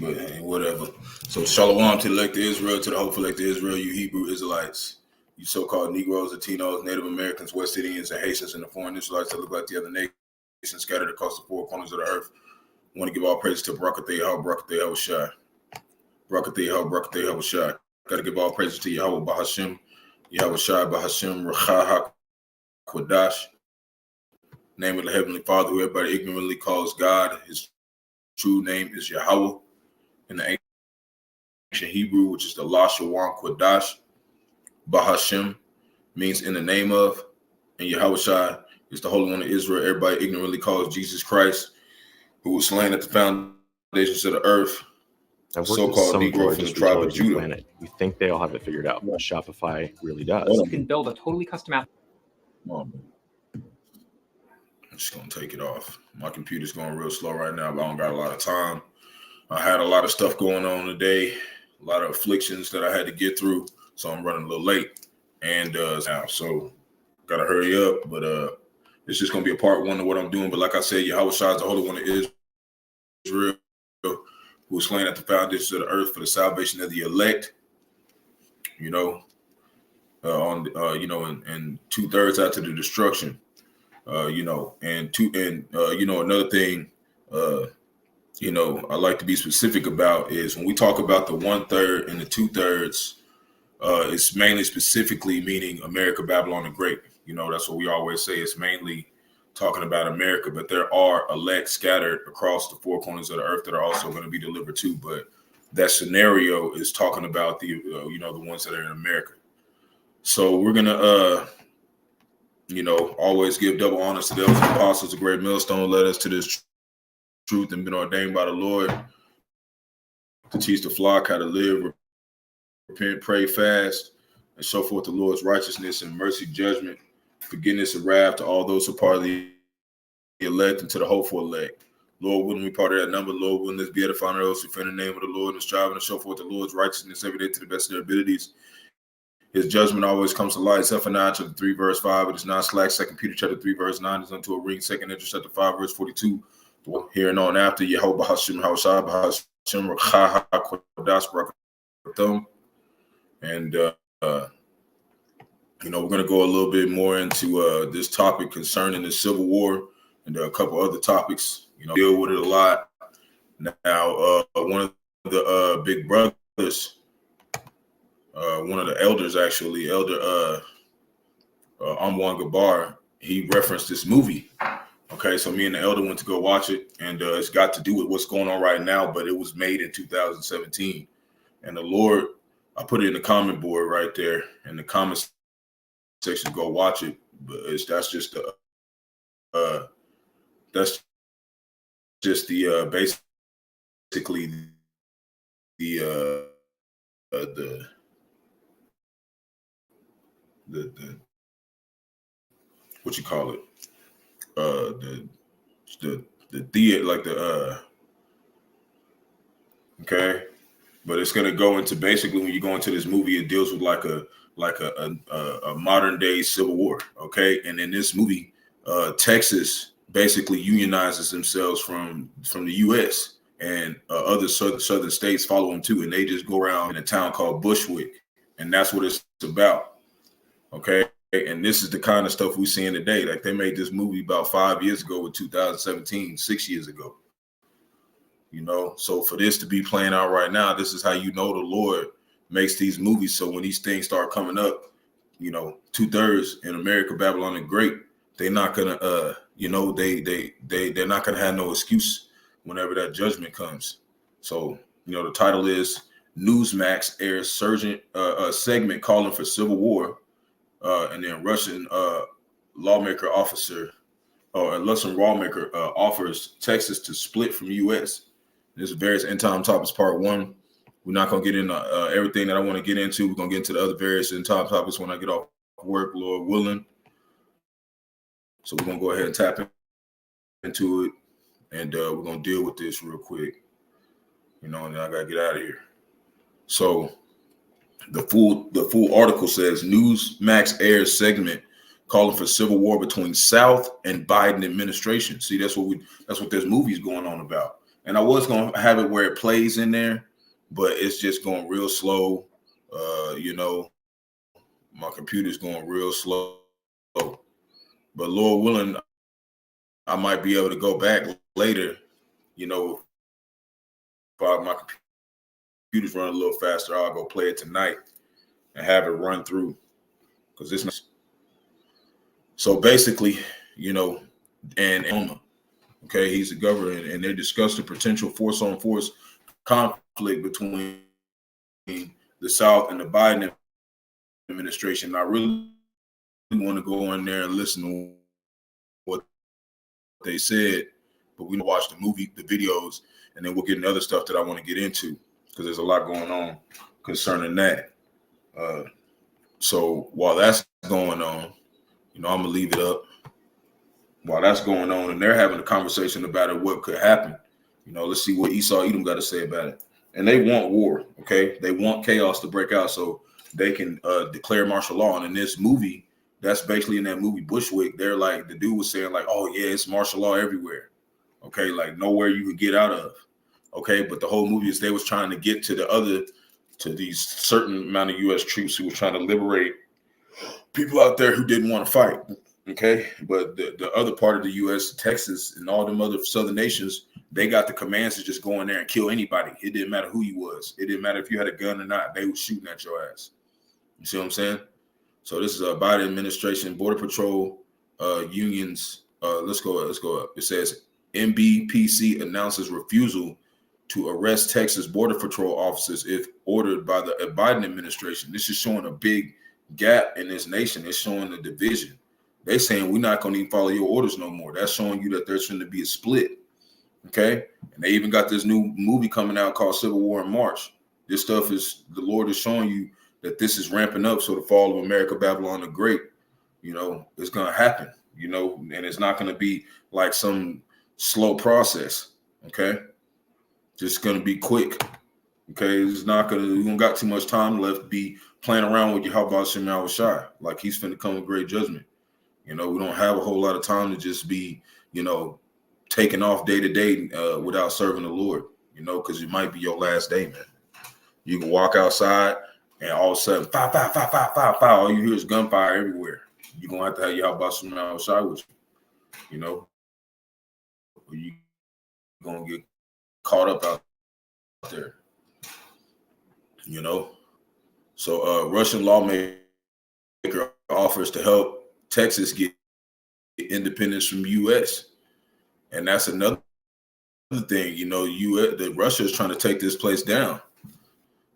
But whatever. So shalom to the elect of Israel, to the hopeful elect of Israel, you Hebrew Israelites, you so-called Negroes, Latinos, Native Americans, West Indians, and Haitians, and the foreign Israelites that look like the other nations scattered across the four corners of the earth. I want to give all praise to Barak, Barak, Yahawashi. Barak, Barak, Yahawashi. Got to give all praises to Yahawah, Bahasham, Yahawashi, Bahasham, Rawchaa, Qadash. Name of the Heavenly Father, who everybody ignorantly calls God. His true name is Yahawah. In the ancient Hebrew, which is the Lawmaker, Qadash, Bahasham means in the name of, and Yahawashi is the Holy One of Israel. Everybody ignorantly calls Jesus Christ, who was slain at the foundations of the earth. I've So-called Negro from the tribe of Judah. Planet. We think they all have it figured out, but Shopify really does. You can build a totally custom app. I'm just gonna take it off. My computer's going real slow right now, but I don't got a lot of time. I had a lot of stuff going on today, a lot of afflictions that I had to get through, so I'm running a little late. And now, so gotta hurry up. But it's just gonna be a part one of what I'm doing. But like I said, Yahawashi is the Holy One of Israel, who was slain at the foundations of the earth for the salvation of the elect. You know, and 2/3 after the destruction. Another thing, I like to be specific about is when we talk about the 1/3 and the 2/3, it's mainly specifically meaning America, Babylon the Great. That's what we always say. It's mainly talking about America, but there are elect scattered across the four corners of the earth that are also going to be delivered too. But that scenario is talking about the ones that are in America. So we're gonna, always give double honors to those apostles. A great millstone led us to this truth and been ordained by the Lord to teach the flock how to live, repent, pray, fast, and show forth the Lord's righteousness and mercy, judgment, forgiveness, and wrath to all those who are part of the elect and to the hopeful elect. Lord, wouldn't we part of that number? Lord, wouldn't this be edifying to those who fear the name of the Lord and striving to show forth the Lord's righteousness every day to the best of their abilities? His judgment always comes to light. Zephaniah chapter 3, verse 5. It is not slack. 2 Peter chapter 3, verse 9 is unto a ring. 2 Ezra chapter 5, verse 42. Here and on after, Yahawah, Bahasham, Bahasham, Rawchaa, Qadash, Barak, Atham. And, we're going to go a little bit more into this topic concerning the Civil War and a couple other topics, deal with it a lot. Now, one of the big brothers, one of the elders, actually, Elder Amwan Gabar, he referenced this movie. Okay, so me and the elder went to go watch it, and it's got to do with what's going on right now, but it was made in 2017. And the Lord I put it in the comment board right there in the comment section. Go watch it. But that's just the basically the what you call it, okay, but it's gonna go into basically when you go into this movie, it deals with like a modern day civil war, okay, and in this movie, Texas basically unionizes themselves from the U.S. and other southern states follow them too, and they just go around in a town called Bushwick, and that's what it's about, okay. And this is the kind of stuff we're seeing today. Like they made this movie about 5 years ago with 2017, 6 years ago. You know, so for this to be playing out right now, this is how you know the Lord makes these movies. So when these things start coming up, you know, 2/3 in America, Babylon the Great, they're not gonna they're not gonna have no excuse whenever that judgment comes. So, you know, the title is Newsmax airs segment calling for civil war. And then Russian lawmaker offers Texas to split from U.S. This is various end time topics, part 1. We're not going to get into everything that I want to get into. We're going to get into the other various end time topics when I get off work, Lord willing. So we're going to go ahead and tap into it, and we're going to deal with this real quick. You know, and then I got to get out of here. So the full article says Newsmax airs segment calling for civil war between South and Biden administration. See, that's what this movie's going on about. And I was going to have it where it plays in there, but it's just going real slow. You know, my computer's going real slow. But Lord willing, I might be able to go back later. You know, if my computer's running a little faster, I'll go play it tonight and have it run through, because it's not. So basically, you know, and okay, he's the governor, and they discussed the potential force-on-force conflict between the South and the Biden administration. I really want to go in there and listen to what they said, but we watch the movie, the videos, and then we'll get into other stuff that I want to get into, because there's a lot going on concerning that. So while that's going on, you know, I'm gonna leave it up. While that's going on, and they're having a conversation about it, what could happen. You know, let's see what Esau Edom got to say about it. And they want war, okay? They want chaos to break out so they can declare martial law. And in this movie, that's basically in that movie Bushwick, they're like, the dude was saying like, oh yeah, it's martial law everywhere, okay? Like nowhere you could get out of, okay? But the whole movie is they was trying to get to these certain amount of U.S. troops who were trying to liberate people out there who didn't want to fight. Okay, but the other part of the U.S., Texas, and all them other southern nations, they got the commands to just go in there and kill anybody. It didn't matter who you was. It didn't matter if you had a gun or not. They were shooting at your ass. You see what I'm saying? So this is a Biden administration, Border Patrol unions. Let's go up. It says MBPC announces refusal to arrest Texas Border Patrol officers if ordered by the Biden administration. This is showing a big gap in this nation. It's showing the division. They're saying we're not going to even follow your orders no more. That's showing you that there's going to be a split. Okay. And they even got this new movie coming out called Civil War in March. This stuff is, the Lord is showing you that this is ramping up. So the fall of America, Babylon the Great, you know, it's going to happen, you know, and it's not going to be like some slow process. Okay. Just going to be quick. Okay. It's not going to, we don't got too much time left to be playing around with Yahawashi, like he's finna come with great judgment. You know, we don't have a whole lot of time to just be, you know, taking off day to day without serving the Lord, you know, because it might be your last day, man. You can walk outside and all of a sudden, fire. All you hear is gunfire everywhere. You're going to have to have Yahawashi outside with you know, or you're going to get caught up out there, you know. So Russian lawmaker offers to help Texas get independence from U.S. And that's another thing, you know, Russia is trying to take this place down.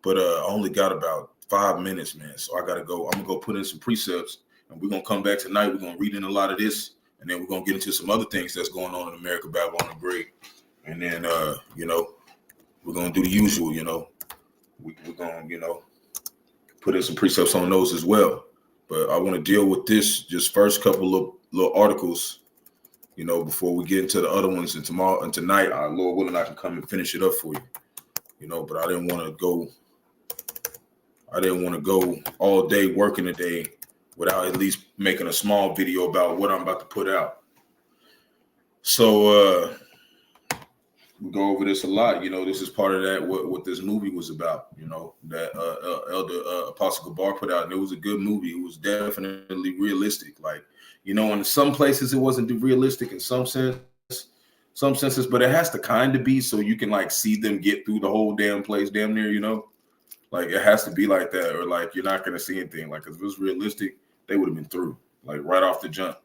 but I only got about 5 minutes, man. So I gotta go. I'm gonna go put in some precepts, and we're gonna come back tonight. We're gonna read in a lot of this, and then we're gonna get into some other things that's going on in America, Babylon the Great, and then we're gonna do the usual. We're gonna put in some precepts on those as well. But I want to deal with this just first couple of little articles, before we get into the other ones. And tomorrow and tonight, Lord willing, I can come and finish it up for you. But I didn't want to go all day working today without at least making a small video about what I'm about to put out. So we go over this a lot. This is part of that what this movie was about. That Elder Apostle Gabar put out, and it was a good movie. It was definitely realistic. Like, in some places it wasn't realistic in some senses, but it has to kind of be, so you can like see them get through the whole damn place, damn near. Like it has to be like that, or like you're not gonna see anything. Like if it was realistic, they would have been through, like right off the jump.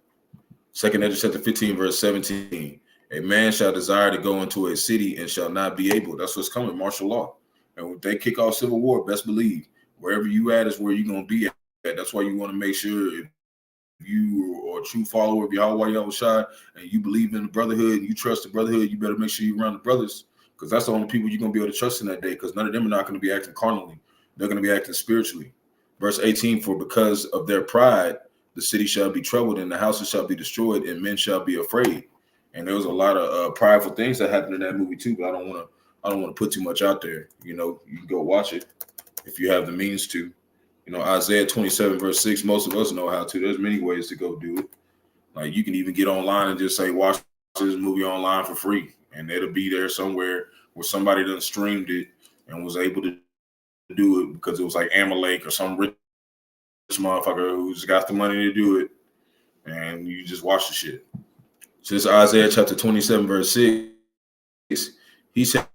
2 Ezra chapter 15, verse 17. A man shall desire to go into a city and shall not be able. That's what's coming, martial law. And when they kick off civil war, best believe wherever you at is where you're gonna be at. That's why you want to make sure if you are a true follower of Yahawah, Yahawashi, and you believe in the brotherhood and you trust the brotherhood, you better make sure you're around the brothers, because that's the only people you're gonna be able to trust in that day, because none of them are not going to be acting carnally. They're going to be acting spiritually. Verse 18, for because of their pride, the city shall be troubled and the houses shall be destroyed and men shall be afraid. And there was a lot of prideful things that happened in that movie too, but I don't want to put too much out there. You can go watch it if you have the means to. Isaiah 27 verse 6, most of us know how to. There's many ways to go do it. Like you can even get online and just say, watch this movie online for free, and it'll be there somewhere where somebody done streamed it and was able to do it because it was like Amalek or some rich motherfucker who's got the money to do it, and you just watch the shit. So this Isaiah chapter 27 verse 6, he shall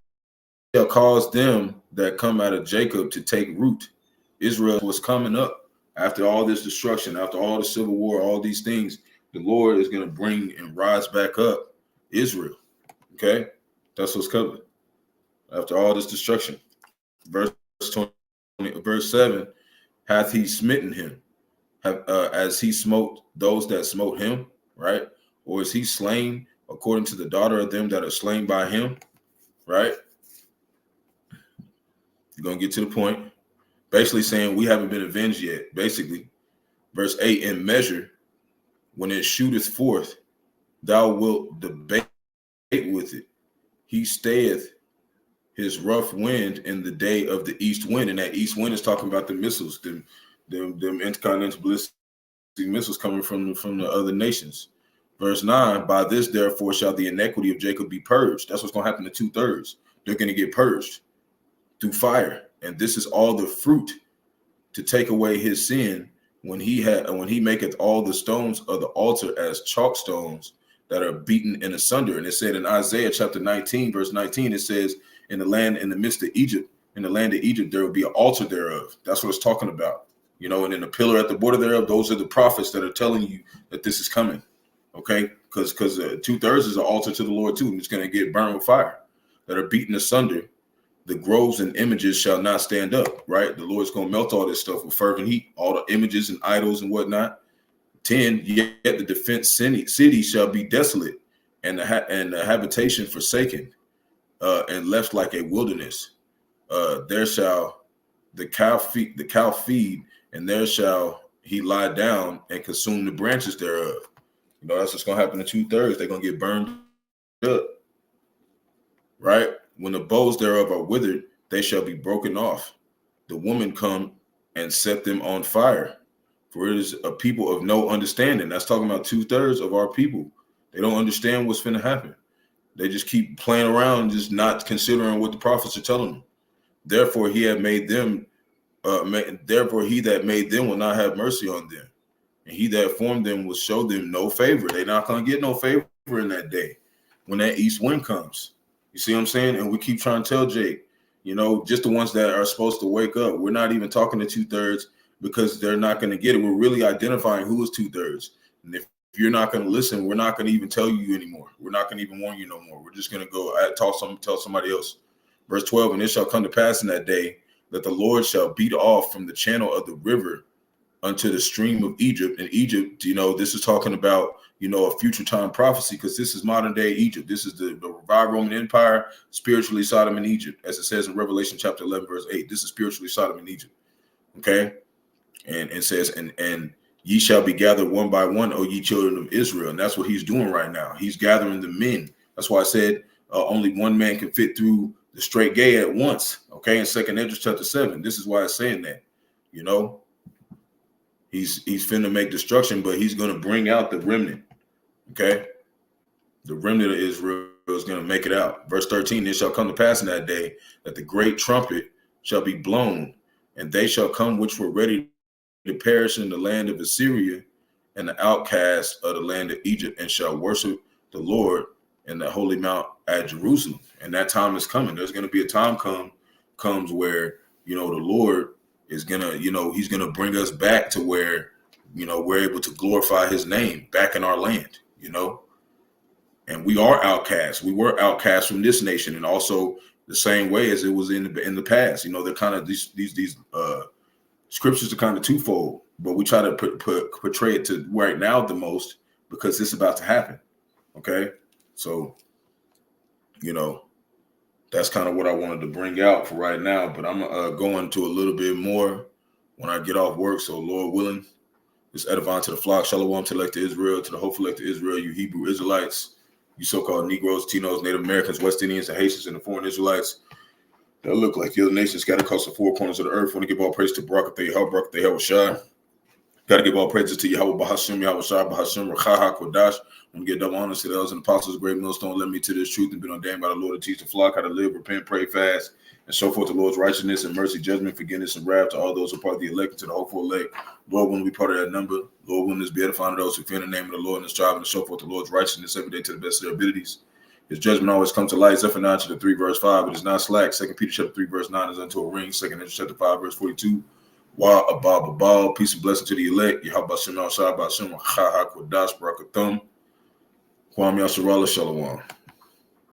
cause them that come out of Jacob to take root. Israel was coming up after all this destruction, after all the civil war, all these things. The Lord is going to bring and rise back up Israel. Okay, that's what's coming after all this destruction. Verse 7, hath he smitten him, as he smote those that smote him, right? Or is he slain according to the daughter of them that are slain by him, right? You're going to get to the point. Basically saying we haven't been avenged yet, basically. Verse 8, in measure, when it shooteth forth, thou wilt debate with it. He stayeth his rough wind in the day of the east wind. And that east wind is talking about the missiles, them intercontinental ballistic missiles coming from the other nations. Verse 9, by this therefore shall the iniquity of Jacob be purged. That's what's going to happen to 2/3. They're going to get purged through fire. And this is all the fruit to take away his sin when he maketh all the stones of the altar as chalk stones that are beaten in asunder. And it said in Isaiah chapter 19, verse 19, it says, in the land in the midst of Egypt, in the land of Egypt, there will be an altar thereof. That's what it's talking about. And in the pillar at the border thereof, those are the prophets that are telling you that this is coming. Okay, because 2/3 is an altar to the Lord too, and it's going to get burned with fire, that are beaten asunder. The groves and images shall not stand up, right? The Lord's going to melt all this stuff with fervent heat, all the images and idols and whatnot. 10, yet the defense city shall be desolate, and the habitation forsaken, and left like a wilderness. There shall the cow feed, and there shall he lie down and consume the branches thereof. That's what's going to happen to 2/3. They're going to get burned up, right? When the bows thereof are withered, they shall be broken off. The woman come and set them on fire. For it is a people of no understanding. That's talking about 2/3 of our people. They don't understand what's going to happen. They just keep playing around, just not considering what the prophets are telling them. Therefore, he that made them will not have mercy on them. And he that formed them will show them no favor. They're not going to get no favor in that day when that east wind comes. You see what I'm saying? And we keep trying to tell Jake, just the ones that are supposed to wake up. We're not even talking to 2/3 because they're not going to get it. We're really identifying who is 2/3. And if you're not going to listen, we're not going to even tell you anymore. We're not going to even warn you no more. We're just going to go tell somebody else. Verse 12, and it shall come to pass in that day that the Lord shall beat off from the channel of the river unto the stream of Egypt. And Egypt, this is talking about, a future time prophecy, because this is modern day Egypt. This is the revived Roman Empire, spiritually Sodom and Egypt, as it says in Revelation chapter 11, verse 8. This is spiritually Sodom and Egypt. Okay. And it says, and ye shall be gathered one by one, O ye children of Israel. And that's what he's doing right now. He's gathering the men. That's why I said only one man can fit through the straight gate at once. Okay. In 2nd Esdras chapter 7. This is why it's saying that, he's finna make destruction, but he's going to bring out the remnant. Okay. The remnant of Israel is going to make it out. Verse 13, it shall come to pass in that day that the great trumpet shall be blown, and they shall come which were ready to perish in the land of Assyria and the outcasts of the land of Egypt, and shall worship the Lord in the holy mount at Jerusalem. And that time is coming. There's going to be a time comes where, the Lord is going to, he's going to bring us back to where, we're able to glorify his name back in our land, and we are outcasts. We were outcasts from this nation, and also the same way as it was in the past. They're kind of these scriptures are kind of twofold, but we try to portray it to right now the most because it's about to happen. Okay, so that's kind of what I wanted to bring out for right now. But I'm going to a little bit more when I get off work. So Lord willing, it's edifying to the flock. Shalom to elect Israel, to the hopeful elect Israel, you Hebrew Israelites, you so-called Negroes, Tinos, Native Americans, West Indians, and Haitians, and the foreign Israelites that look like the other nations scattered across the four corners of the earth. Want to give all praise to Barak, Yahawashi. Got to give all praises to Yahawah, Bahasham, Yahawashi, Bahasham, Rawchaa, Qadash. Want to give double honors to the elders and apostles, great millstone, led me to this truth and been ordained by the Lord to teach the flock how to live, repent, pray, fast, and show forth the Lord's righteousness and mercy, judgment, forgiveness, and wrath to all those who are part of the elect, to the hopeful elect. Lord, when we part of that number, Lord, when this be edifying to those who fear the name of the Lord and strive to show forth the Lord's righteousness every day to the best of their abilities. His judgment always comes to light. Zephaniah 9 chapter 3 verse 5, it is not slack. 2 Peter chapter 3 verse 9 is unto a ring. 2 Esdras chapter 5 verse 42. Wa abab abal, peace and blessing to the elect. Yahawah, Qadash, Barak, Atham. Kwam Yasharallah, Shalom.